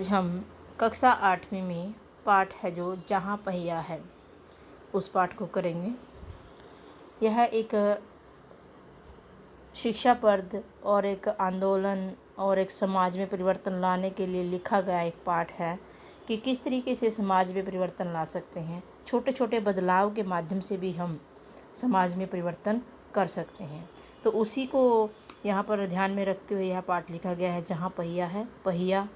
आज हम कक्षा 8वीं में पाठ है जो जहाँ पहिया है उस पाठ को करेंगे। यह एक शिक्षाप्रद और एक आंदोलन और एक समाज में परिवर्तन लाने के लिए लिखा गया एक पाठ है कि किस तरीके से समाज में परिवर्तन ला सकते हैं। छोटे छोटे बदलाव के माध्यम से भी हम समाज में परिवर्तन कर सकते हैं। तो उसी को यहाँ पर ध्यान में रखते हुए यह पाठ लिखा गया है। जहाँ पहिया है, पहिया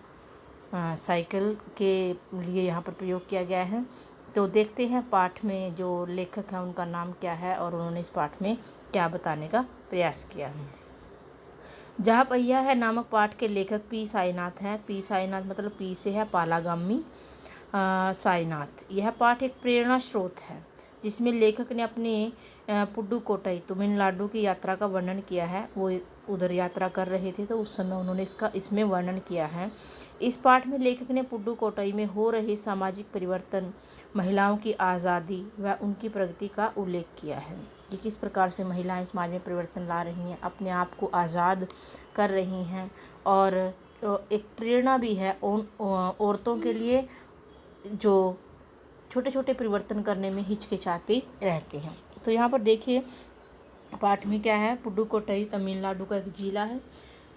साइकिल के लिए यहाँ पर प्रयोग किया गया है। तो देखते हैं पाठ में जो लेखक है उनका नाम क्या है और उन्होंने इस पाठ में क्या बताने का प्रयास किया है। जहाँ पहिया है नामक पाठ के लेखक पी साईनाथ हैं। पी साईनाथ मतलब पी से है पालागामी साईनाथ। यह पाठ एक प्रेरणा स्रोत है जिसमें लेखक ने अपने पुडुकोट्टई तमिलनाडु की यात्रा का वर्णन किया है। वो उधर यात्रा कर रहे थे तो उस समय उन्होंने इसमें वर्णन किया है। इस पाठ में लेखक ने पुडुकोट्टई में हो रहे सामाजिक परिवर्तन, महिलाओं की आज़ादी व उनकी प्रगति का उल्लेख किया है कि किस प्रकार से महिलाएं समाज में परिवर्तन ला रही हैं, अपने आप को आज़ाद कर रही हैं और एक प्रेरणा भी है उन औरतों के लिए जो छोटे छोटे परिवर्तन करने में हिचकिचाते रहते हैं। तो यहाँ पर देखिए पाठ में क्या है। पुडुकोट्टई तमिलनाडु का एक जिला है,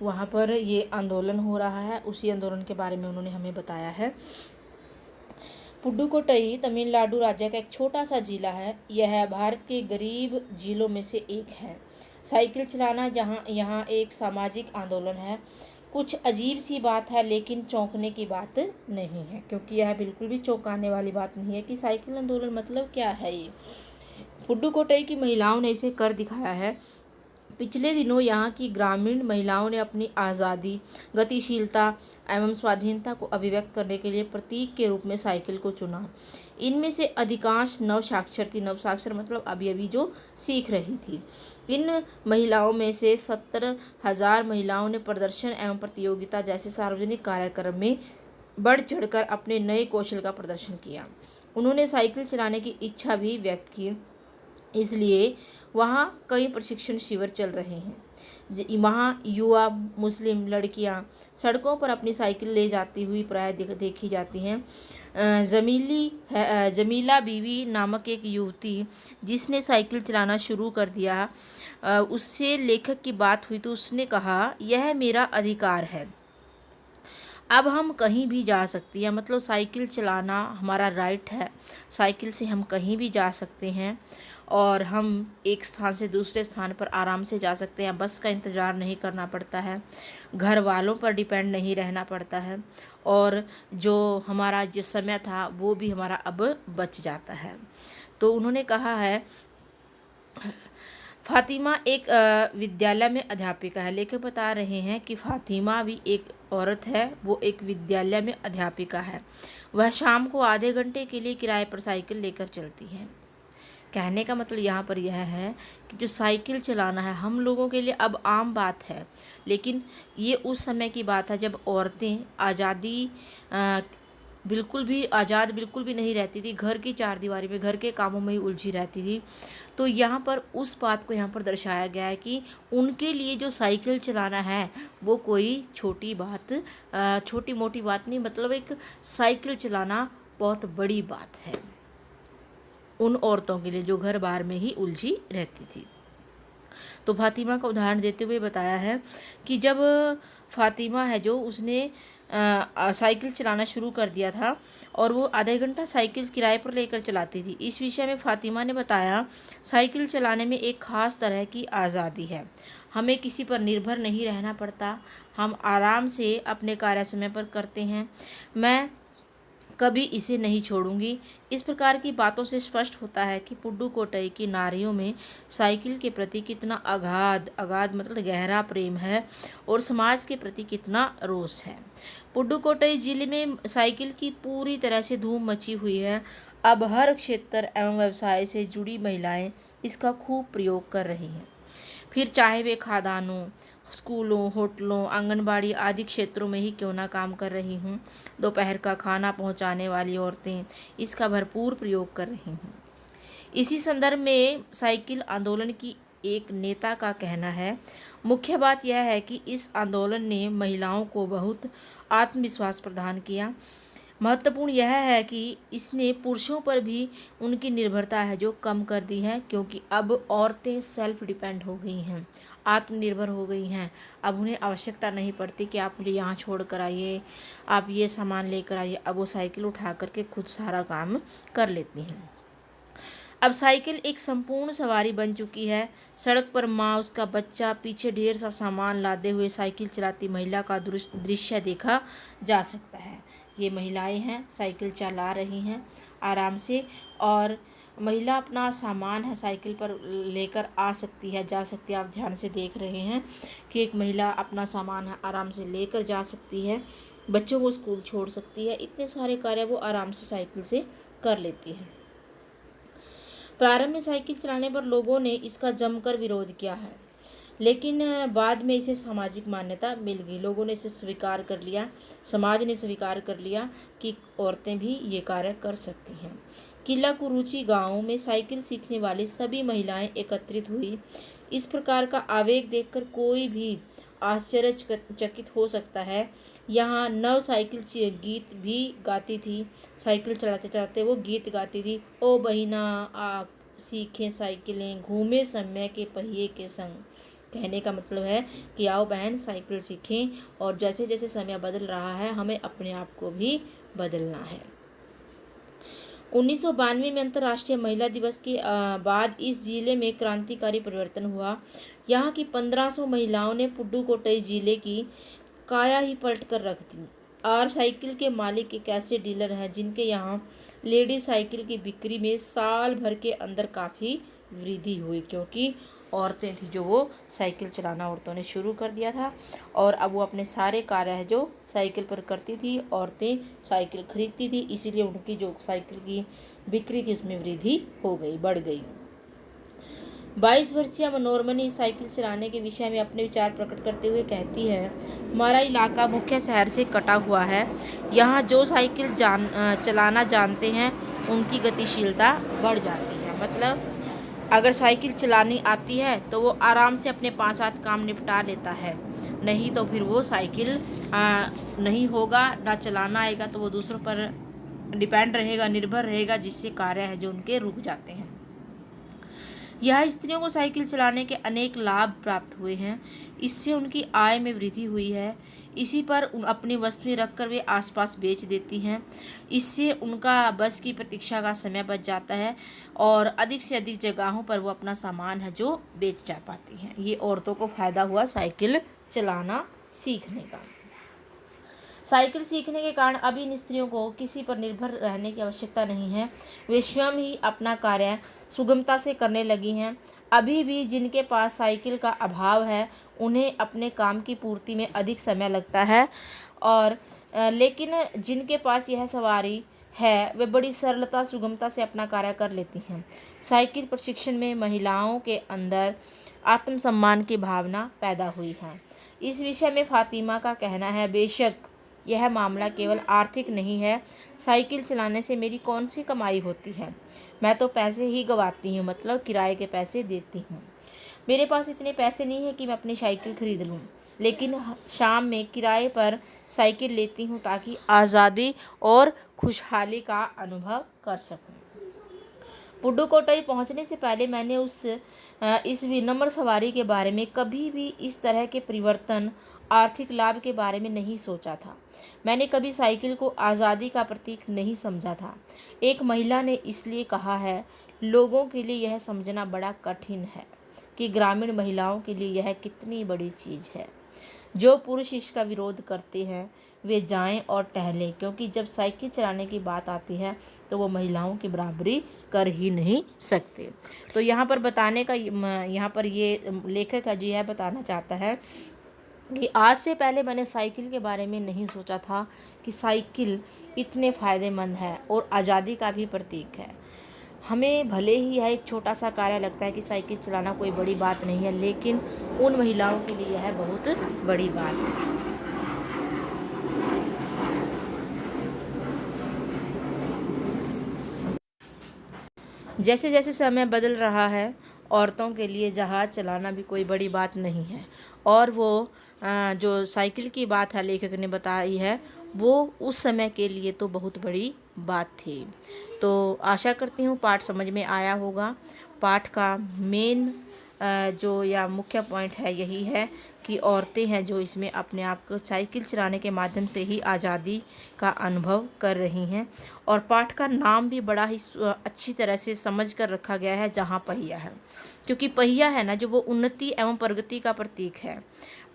वहाँ पर ये आंदोलन हो रहा है। उसी आंदोलन के बारे में उन्होंने हमें बताया है। पुडुकोट्टई तमिलनाडु राज्य का एक छोटा सा जिला है। यह भारत के गरीब जिलों में से एक है। साइकिल चलाना यहाँ एक सामाजिक आंदोलन है। कुछ अजीब सी बात है लेकिन चौंकने की बात नहीं है, क्योंकि यह बिल्कुल भी चौंकाने वाली बात नहीं है कि साइकिल आंदोलन मतलब क्या है। ये पुडुकोट्टई की महिलाओं ने इसे कर दिखाया है। पिछले दिनों यहाँ की ग्रामीण महिलाओं ने अपनी आज़ादी, गतिशीलता एवं स्वाधीनता को अभिव्यक्त करने के लिए प्रतीक के रूप में साइकिल को चुना। इनमें से अधिकांश नवसाक्षर थी। नवसाक्षर मतलब अभी अभी जो सीख रही थी। इन महिलाओं में से 70,000 महिलाओं ने प्रदर्शन एवं प्रतियोगिता जैसे सार्वजनिक कार्यक्रम में बढ़ चढ़कर अपने नए कौशल का प्रदर्शन किया। उन्होंने साइकिल चलाने की इच्छा भी व्यक्त की, इसलिए वहाँ कई प्रशिक्षण शिविर चल रहे हैं। वहाँ युवा मुस्लिम लड़कियाँ सड़कों पर अपनी साइकिल ले जाती हुई प्राय देखी जाती हैं। जमीला बीवी नामक एक युवती जिसने साइकिल चलाना शुरू कर दिया, उससे लेखक की बात हुई तो उसने कहा, यह मेरा अधिकार है, अब हम कहीं भी जा सकती हैं। मतलब साइकिल चलाना हमारा राइट है। साइकिल से हम कहीं भी जा सकते हैं और हम एक स्थान से दूसरे स्थान पर आराम से जा सकते हैं। बस का इंतज़ार नहीं करना पड़ता है, घर वालों पर डिपेंड नहीं रहना पड़ता है और जो हमारा जो समय था वो भी हमारा अब बच जाता है। तो उन्होंने कहा है, फातिमा एक विद्यालय में अध्यापिका है। लेखक बता रहे हैं कि फातिमा भी एक औरत है, वो एक विद्यालय में अध्यापिका है। वह शाम को आधे घंटे के लिए किराए पर साइकिल लेकर चलती है। कहने का मतलब यहाँ पर यह है कि जो साइकिल चलाना है हम लोगों के लिए अब आम बात है, लेकिन ये उस समय की बात है जब औरतें आज़ादी बिल्कुल भी नहीं रहती थी। घर की चारदीवारी में, घर के कामों में ही उलझी रहती थी। तो यहाँ पर उस बात को यहाँ पर दर्शाया गया है कि उनके लिए जो साइकिल चलाना है वो कोई छोटी मोटी बात नहीं, मतलब एक साइकिल चलाना बहुत बड़ी बात है उन औरतों के लिए जो घर बार में ही उलझी रहती थी। तो फातिमा का उदाहरण देते हुए बताया है कि जब फातिमा है जो उसने साइकिल चलाना शुरू कर दिया था और वो आधा घंटा साइकिल किराए पर लेकर चलाती थी। इस विषय में फातिमा ने बताया, साइकिल चलाने में एक ख़ास तरह की आज़ादी है। हमें किसी पर निर्भर नहीं रहना पड़ता, हम आराम से अपने कार्य समय पर करते हैं। मैं कभी इसे नहीं छोड़ूंगी। इस प्रकार की बातों से स्पष्ट होता है कि पुडुकोट्टई की नारियों में साइकिल के प्रति कितना अगाध मतलब गहरा प्रेम है और समाज के प्रति कितना रोष है। पुडुकोट्टई जिले में साइकिल की पूरी तरह से धूम मची हुई है। अब हर क्षेत्र एवं व्यवसाय से जुड़ी महिलाएं इसका खूब प्रयोग कर रही हैं। फिर चाहे वे खादानों, स्कूलों, होटलों, आंगनबाड़ी आदि क्षेत्रों में ही क्यों ना काम कर रही हूँ, दोपहर का खाना पहुँचाने वाली औरतें इसका भरपूर प्रयोग कर रही हूँ। इसी संदर्भ में साइकिल आंदोलन की एक नेता का कहना है। मुख्य बात यह है कि इस आंदोलन ने महिलाओं को बहुत आत्मविश्वास प्रदान किया। महत्वपूर्ण यह है कि इसने पुरुषों पर भी उनकी निर्भरता है जो कम कर दी है, क्योंकि अब औरतें सेल्फ डिपेंड हो गई हैं, आत्मनिर्भर हो गई हैं। अब उन्हें आवश्यकता नहीं पड़ती कि आप मुझे यहाँ छोड़ कर आइए, आप ये सामान लेकर आइए। अब वो साइकिल उठा करके खुद सारा काम कर लेती हैं। अब साइकिल एक संपूर्ण सवारी बन चुकी है। सड़क पर माँ, उसका बच्चा, पीछे ढेर सा सामान लादे हुए साइकिल चलाती महिला का दृश्य देखा जा सकता है। ये महिलाएं हैं, साइकिल चला रही हैं आराम से, और महिला अपना सामान है साइकिल पर लेकर आ सकती है, जा सकती है। आप ध्यान से देख रहे हैं कि एक महिला अपना सामान है आराम से लेकर जा सकती है, बच्चों को स्कूल छोड़ सकती है। इतने सारे कार्य वो आराम से साइकिल से कर लेती है। प्रारंभ में साइकिल चलाने पर लोगों ने इसका जमकर विरोध किया है, लेकिन बाद में इसे सामाजिक मान्यता मिल गई। लोगों ने इसे स्वीकार कर लिया, समाज ने स्वीकार कर लिया कि औरतें भी ये कार्य कर सकती हैं। किला कुरुचि गांव में साइकिल सीखने वाली सभी महिलाएं एकत्रित हुई। इस प्रकार का आवेग देखकर कोई भी आश्चर्यचकित हो सकता है। यहाँ नव साइकिल गीत भी गाती थी। साइकिल चलाते चलाते वो गीत गाती थी, ओ बहिना आ सीखें साइकिलें, घूमे समय के पहिए के संग। कहने का मतलब है कि आओ बहन साइकिल सीखें, और जैसे जैसे समय बदल रहा है हमें अपने आप को भी बदलना है। 1992 में अंतर्राष्ट्रीय महिला दिवस के बाद इस जिले में क्रांतिकारी परिवर्तन हुआ। यहाँ की 1500 महिलाओं ने पुडुकोट्टई जिले की काया ही पलट कर रख दी। और साइकिल के मालिक एक ऐसे डीलर हैं जिनके यहाँ लेडी साइकिल की बिक्री में साल भर के अंदर काफ़ी वृद्धि हुई, क्योंकि औरतें थी जो वो साइकिल चलाना औरतों ने शुरू कर दिया था, और अब वो अपने सारे कार्य है जो साइकिल पर करती थी। औरतें साइकिल खरीदती थी, इसीलिए उनकी जो साइकिल की बिक्री थी उसमें वृद्धि हो गई, बढ़ गई। 22 वर्षीय मनोरमनी साइकिल चलाने के विषय में अपने विचार प्रकट करते हुए कहती है, हमारा इलाका मुख्य शहर से कटा हुआ है। यहाँ जो साइकिल चलाना जानते हैं उनकी गतिशीलता बढ़ जाती है। मतलब अगर साइकिल चलानी आती है तो वो आराम से अपने 5-7 काम निपटा लेता है, नहीं तो फिर वो साइकिल नहीं होगा, ना चलाना आएगा, तो वो दूसरों पर डिपेंड रहेगा, निर्भर रहेगा, जिससे कार्य है जो उनके रुक जाते हैं। यह स्त्रियों को साइकिल चलाने के अनेक लाभ प्राप्त हुए हैं। इससे उनकी आय में वृद्धि हुई है। इसी पर अपनी वस्तुएं रखकर वे आसपास बेच देती हैं। इससे उनका बस की प्रतीक्षा का समय बच जाता है, और अधिक से अधिक जगहों पर वो अपना सामान है जो बेच जा पाती हैं। ये औरतों को फ़ायदा हुआ साइकिल चलाना सीखने का। साइकिल सीखने के कारण अब इन स्त्रियों को किसी पर निर्भर रहने की आवश्यकता नहीं है। वे स्वयं ही अपना कार्य सुगमता से करने लगी हैं। अभी भी जिनके पास साइकिल का अभाव है उन्हें अपने काम की पूर्ति में अधिक समय लगता है, और लेकिन जिनके पास यह सवारी है वे बड़ी सरलता सुगमता से अपना कार्य कर लेती हैं। साइकिल प्रशिक्षण में महिलाओं के अंदर आत्मसम्मान की भावना पैदा हुई है। इस विषय में फातिमा का कहना है, बेशक यह मामला केवल आर्थिक नहीं है। साइकिल चलाने से मेरी कौन सी कमाई होती है, मैं तो पैसे ही गंवाती हूँ, मतलब किराए के पैसे देती हूँ। मेरे पास इतने पैसे नहीं है कि मैं अपनी साइकिल खरीद लूँ, लेकिन शाम में किराए पर साइकिल लेती हूँ ताकि आज़ादी और खुशहाली का अनुभव कर सकूँ। पुडुकोट्टई पहुँचने से पहले मैंने इस विनम्र सवारी के बारे में कभी भी इस तरह के परिवर्तन, आर्थिक लाभ के बारे में नहीं सोचा था। मैंने कभी साइकिल को आज़ादी का प्रतीक नहीं समझा था। एक महिला ने इसलिए कहा है, लोगों के लिए यह समझना बड़ा कठिन है कि ग्रामीण महिलाओं के लिए यह कितनी बड़ी चीज़ है। जो पुरुष इसका विरोध करते हैं वे जाएं और टहलें, क्योंकि जब साइकिल चलाने की बात आती है तो वो महिलाओं की बराबरी कर ही नहीं सकते। तो यहाँ पर बताने का, यहाँ पर ये लेखक है जो यह बताना चाहता है कि आज से पहले मैंने साइकिल के बारे में नहीं सोचा था कि साइकिल इतने फ़ायदेमंद है और आज़ादी का भी प्रतीक है। हमें भले ही यह एक छोटा सा कार्य लगता है कि साइकिल चलाना कोई बड़ी बात नहीं है, लेकिन उन महिलाओं के लिए यह बहुत बड़ी बात है। जैसे जैसे समय बदल रहा है औरतों के लिए जहाज़ चलाना भी कोई बड़ी बात नहीं है। और वो जो साइकिल की बात है लेखक ने बताई है, वो उस समय के लिए तो बहुत बड़ी बात थी। तो आशा करती हूँ पाठ समझ में आया होगा। पाठ का मेन जो या मुख्य पॉइंट है यही है कि औरतें हैं जो इसमें अपने आप को साइकिल चलाने के माध्यम से ही आज़ादी का अनुभव कर रही हैं। और पाठ का नाम भी बड़ा ही अच्छी तरह से समझ कर रखा गया है, जहाँ पहिया है। क्योंकि पहिया है ना, जो वो उन्नति एवं प्रगति का प्रतीक है।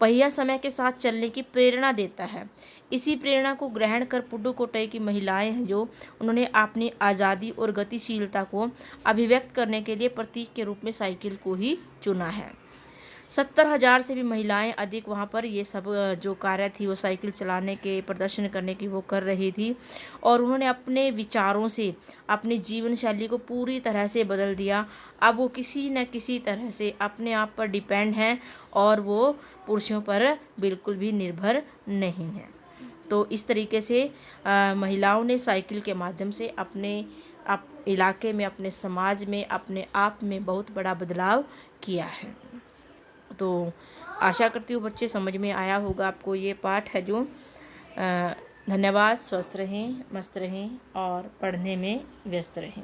पहिया समय के साथ चलने की प्रेरणा देता है। इसी प्रेरणा को ग्रहण कर पुडुकोट्टई की महिलाएं हैं जो, उन्होंने अपनी आज़ादी और गतिशीलता को अभिव्यक्त करने के लिए प्रतीक के रूप में साइकिल को ही चुना है। 70,000 से भी महिलाएं अधिक वहाँ पर ये सब जो कार्य थी वो साइकिल चलाने के प्रदर्शन करने की वो कर रही थी। और उन्होंने अपने विचारों से अपनी जीवन शैली को पूरी तरह से बदल दिया। अब वो किसी न किसी तरह से अपने आप पर डिपेंड हैं और वो पुरुषों पर बिल्कुल भी निर्भर नहीं हैं। तो इस तरीके से महिलाओं ने साइकिल के माध्यम से अपने इलाके में, अपने समाज में, अपने आप में बहुत बड़ा बदलाव किया है। तो आशा करती हूँ बच्चे समझ में आया होगा आपको ये पाठ है जो। धन्यवाद। स्वस्थ रहें, मस्त रहें और पढ़ने में व्यस्त रहें।